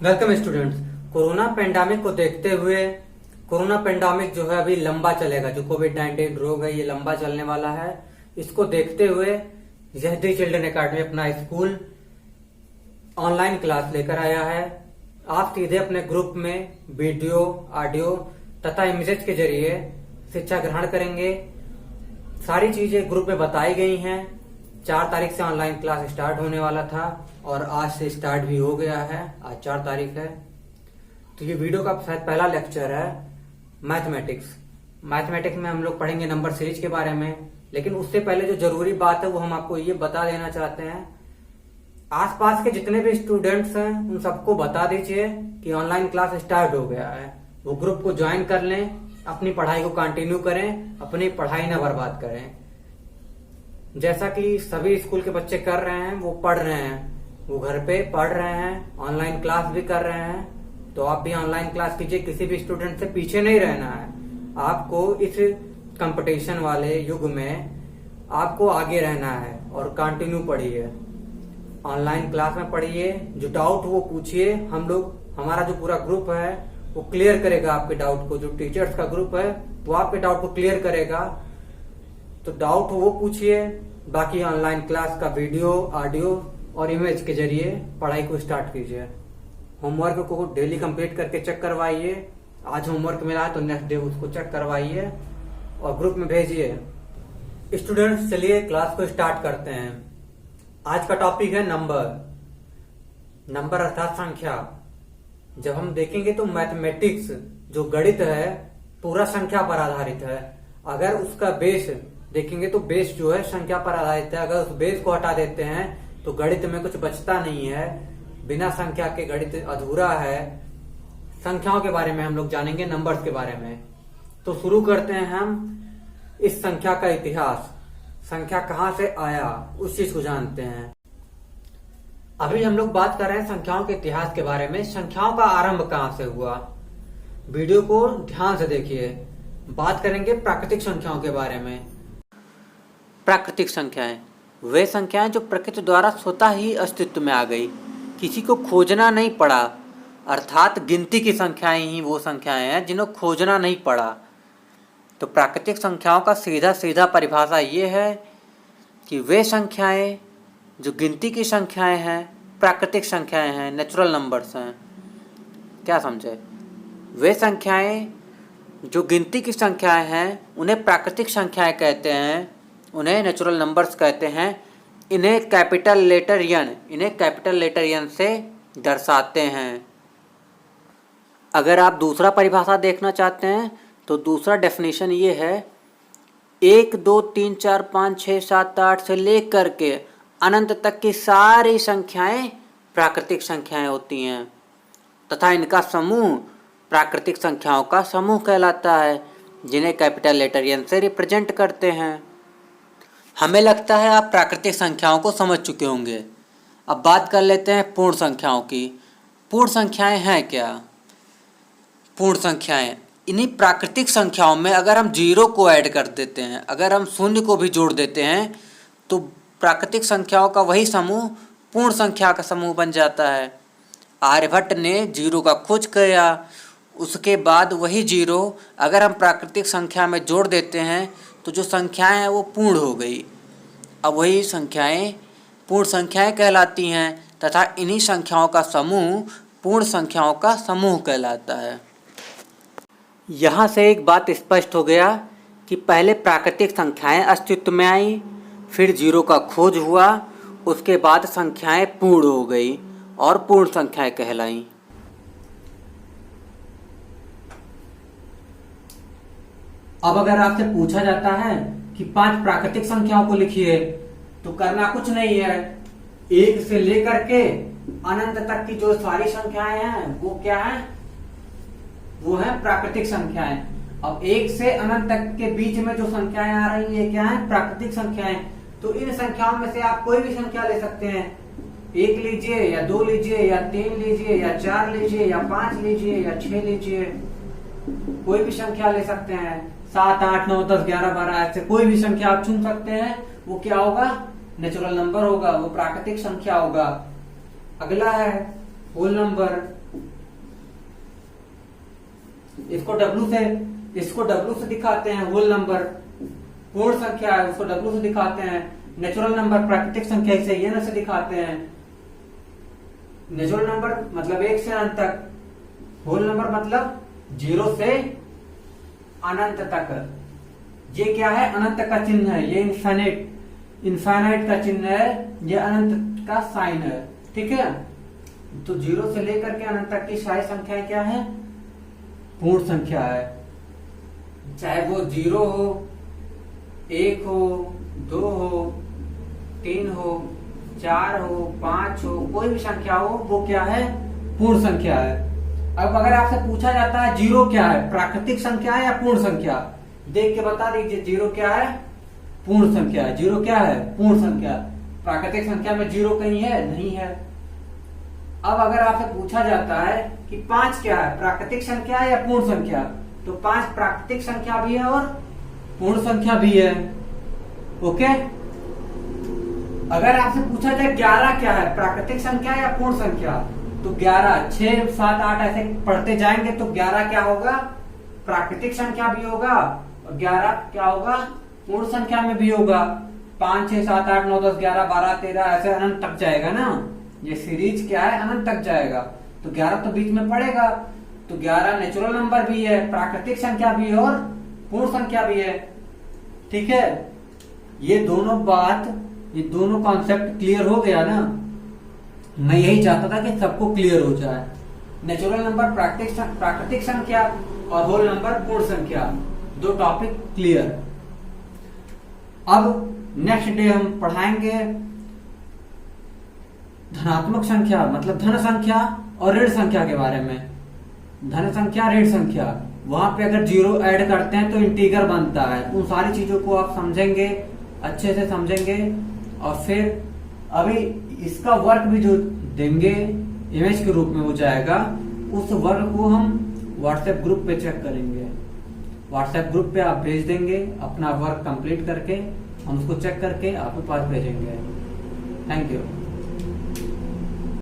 Welcome students. Corona pandemic को देखते हुए कोरोना पेंडेमिक जो है अभी लंबा चलेगा। जो कोविड-19 रोग है ये लंबा चलने वाला है। इसको देखते हुए यहदी चिल्ड्रन एकेडमी अपना स्कूल ऑनलाइन क्लास लेकर आया है। आप सीधे अपने ग्रुप में वीडियो, ऑडियो तथा इमेजेस के जरिए शिक्षा ग्रहण करेंगे। सारी चीजें ग्रुप में बताई गई हैं। 4 तारीख से ऑनलाइन क्लास स्टार्ट होने वाला था और आज से स्टार्ट भी हो गया है। आज 4 तारीख है। तो ये वीडियो का शायद पहला लेक्चर है मैथमेटिक्स में हम लोग पढ़ेंगे नंबर सीरीज के बारे में। लेकिन उससे पहले जो जरूरी बात है वो हम आपको ये बता देना चाहते हैं। आसपास के जितने भी स्टूडेंट्स हैं उन सबको बता दीजिए कि ऑनलाइन क्लास स्टार्ट हो गया है। वो ग्रुप को ज्वाइन कर लें, अपनी पढ़ाई को कंटिन्यू करें, अपनी पढ़ाई ना बर्बाद करें। जैसा कि सभी स्कूल के बच्चे कर रहे हैं, वो पढ़ रहे हैं, वो घर पे पढ़ रहे हैं, ऑनलाइन क्लास भी कर रहे हैं। तो आप भी ऑनलाइन क्लास कीजिए। किसी भी स्टूडेंट से पीछे नहीं रहना है। आपको इस कंपटीशन वाले युग में आपको आगे रहना है और कंटिन्यू पढ़िए, ऑनलाइन क्लास में पढ़िए। जो डाउट वो पूछिए। हमारा जो पूरा ग्रुप है वो क्लियर करेगा आपके डाउट को। जो टीचर्स का ग्रुप है वो आपके डाउट को क्लियर करेगा। तो डाउट वो पूछिए। बाकी ऑनलाइन क्लास का वीडियो, ऑडियो और इमेज के जरिए पढ़ाई को स्टार्ट कीजिए। होमवर्क को डेली कंप्लीट करके चेक करवाइए। आज होमवर्क मिला है तो नेक्स्ट डे उसको चेक करवाइए और ग्रुप में भेजिए। स्टूडेंट्स, चलिए क्लास को स्टार्ट करते हैं। आज का टॉपिक है नंबर अर्थात संख्या। जब हम देखेंगे तो मैथमेटिक्स जो गणित है पूरा संख्या पर आधारित है। अगर उसका बेस देखेंगे तो बेस जो है संख्या पर आधारित है। अगर उस बेस को हटा देते हैं तो गणित में कुछ बचता नहीं है। बिना संख्या के गणित अधूरा है। संख्याओं के बारे में हम लोग जानेंगे, नंबर्स के बारे में। तो शुरू करते हैं हम इस संख्या का इतिहास। संख्या कहाँ से आया उस चीज को जानते हैं। अभी हम लोग बात कर रहे हैं संख्याओं के इतिहास के बारे में। संख्याओं का आरंभ कहाँ से हुआ, वीडियो को ध्यान से देखिए। बात करेंगे प्राकृतिक संख्याओं के बारे में। प्राकृतिक संख्याएं वे संख्याएं जो प्रकृति द्वारा स्वतः ही अस्तित्व में आ गई, किसी को खोजना नहीं पड़ा। अर्थात गिनती की संख्याएं ही वो संख्याएं हैं जिन्हें खोजना नहीं पड़ा। तो प्राकृतिक संख्याओं का सीधा सीधा परिभाषा ये है कि वे संख्याएं जो गिनती की संख्याएं हैं, प्राकृतिक संख्याएं हैं, नेचुरल नंबर्स हैं। क्या समझे? वे संख्याएं जो गिनती की संख्याएं हैं उन्हें प्राकृतिक संख्याएं कहते हैं, उन्हें नेचुरल नंबर्स कहते हैं। इन्हें कैपिटल लेटर यन से दर्शाते हैं। अगर आप दूसरा परिभाषा देखना चाहते हैं तो दूसरा डेफिनेशन ये है, 1 2 3 4 5 6 7 8 से लेकर के अनंत तक की सारी संख्याएं प्राकृतिक संख्याएं होती हैं तथा इनका समूह प्राकृतिक संख्याओं का समूह कहलाता है, जिन्हें कैपिटल लेटर एन से रिप्रेजेंट करते हैं। हमें लगता है आप प्राकृतिक संख्याओं को समझ चुके होंगे। अब बात कर लेते हैं पूर्ण संख्याओं की। पूर्ण संख्याएं हैं क्या? पूर्ण संख्याएं इन्हीं प्राकृतिक संख्याओं में अगर हम जीरो को ऐड कर देते हैं, अगर हम शून्य को भी जोड़ देते हैं तो प्राकृतिक संख्याओं का वही समूह पूर्ण संख्या का समूह बन जाता है। आर्यभट्ट ने जीरो का खोज किया। उसके बाद वही जीरो अगर हम प्राकृतिक संख्या में जोड़ देते हैं तो जो संख्याएं हैं वो पूर्ण हो गई। अब वही संख्याएं पूर्ण संख्याएं कहलाती हैं तथा इन्हीं संख्याओं का समूह पूर्ण संख्याओं का समूह कहलाता है। यहाँ से एक बात स्पष्ट हो गया कि पहले प्राकृतिक संख्याएं अस्तित्व में आई, फिर जीरो का खोज हुआ, उसके बाद संख्याएं पूर्ण हो गई और पूर्ण संख्याएं कहलाई। अब अगर आपसे पूछा जाता है कि 5 प्राकृतिक संख्याओं को लिखिए तो करना कुछ नहीं है। 1 से लेकर के अनंत तक की जो सारी संख्याएं हैं वो क्या है? वो है प्राकृतिक संख्याएं। अब 1 से अनंत तक के बीच में जो संख्याएं आ रही है क्या है? प्राकृतिक संख्याएं। तो इन संख्याओं में से आप कोई भी संख्या ले सकते हैं। 1 लीजिए या 2 लीजिए या 3 लीजिए या 4 लीजिए या 5 लीजिए या 6 लीजिए, कोई भी संख्या ले सकते हैं। 7 8 9 10 11 12 ऐसे कोई भी संख्या आप चुन सकते हैं। वो क्या होगा? नेचुरल नंबर होगा, वो प्राकृतिक संख्या होगा। अगला है होल नंबर। इसको डब्ल्यू से दिखाते हैं। होल नंबर पूर्ण संख्या है उसको डब्ल्यू से दिखाते हैं। नेचुरल नंबर प्राकृतिक संख्या इसे एन से दिखाते हैं। नेचुरल नंबर मतलब 1 से अनंत तक, होल नंबर मतलब 0 से अनंत तक। ये क्या है? अनंत का चिन्ह है। ये इनफाइनाइट का चिन्ह है, ये अनंत का साइन है। ठीक है, तो 0 से लेकर के अनंत तक की सारी संख्याएं क्या है? पूर्ण संख्या है। चाहे वो 0 हो, 1 हो, 2 हो, 3 हो, 4 हो, 5 हो, कोई भी संख्या हो, वो क्या है? पूर्ण संख्या है। अब अगर आपसे पूछा जाता है 0 क्या है? प्राकृतिक संख्या है या पूर्ण संख्या? देख के बता दीजिए 0 क्या है? पूर्ण संख्या है। 0 क्या है? पूर्ण संख्या। प्राकृतिक संख्या में 0 कहीं है? नहीं है। अब अगर आपसे पूछा जाता है कि 5 क्या है? प्राकृतिक संख्या है या पूर्ण संख्या? तो 5 प्राकृतिक संख्या भी है और पूर्ण संख्या भी है। ओके, अगर आपसे पूछा जाए 11 क्या है? प्राकृतिक संख्या या पूर्ण संख्या? तो 11, 6, 7, 8 ऐसे पढ़ते जाएंगे तो 11 क्या होगा? प्राकृतिक संख्या भी होगा और 11 क्या होगा? पूर्ण संख्या में भी होगा। 5, 6, 7, 8, 9, 10, 11, 12, 13 ऐसे अनंत तक जाएगा ना। ये सीरीज क्या है? अनंत तक जाएगा। तो 11 तो बीच में पड़ेगा। तो 11 नेचुरल नंबर भी है, प्राकृतिक संख्या भी है और पूर्ण संख्या भी है। ठीक है, ये दोनों कॉन्सेप्ट क्लियर हो गया ना। मैं यही चाहता था कि सबको क्लियर हो जाए। नेचुरल नंबर प्राकृतिक संख्या और होल नंबर पूर्ण संख्या, 2 टॉपिक क्लियर। अब नेक्स्ट डे हम पढ़ाएंगे धनात्मक संख्या मतलब धन संख्या और ऋण संख्या के बारे में। धन संख्या, ऋण संख्या, वहां पे अगर 0 ऐड करते हैं तो इंटीगर बनता है। उन सारी चीजों को आप समझेंगे, अच्छे से समझेंगे। और फिर अभी इसका वर्क भी जो देंगे इमेज के रूप में हो जाएगा, उस वर्क को हम व्हाट्सएप ग्रुप पे चेक करेंगे। व्हाट्सएप ग्रुप पे आप भेज देंगे अपना वर्क कंप्लीट करके, हम उसको चेक करके आपके पास भेजेंगे। Thank you.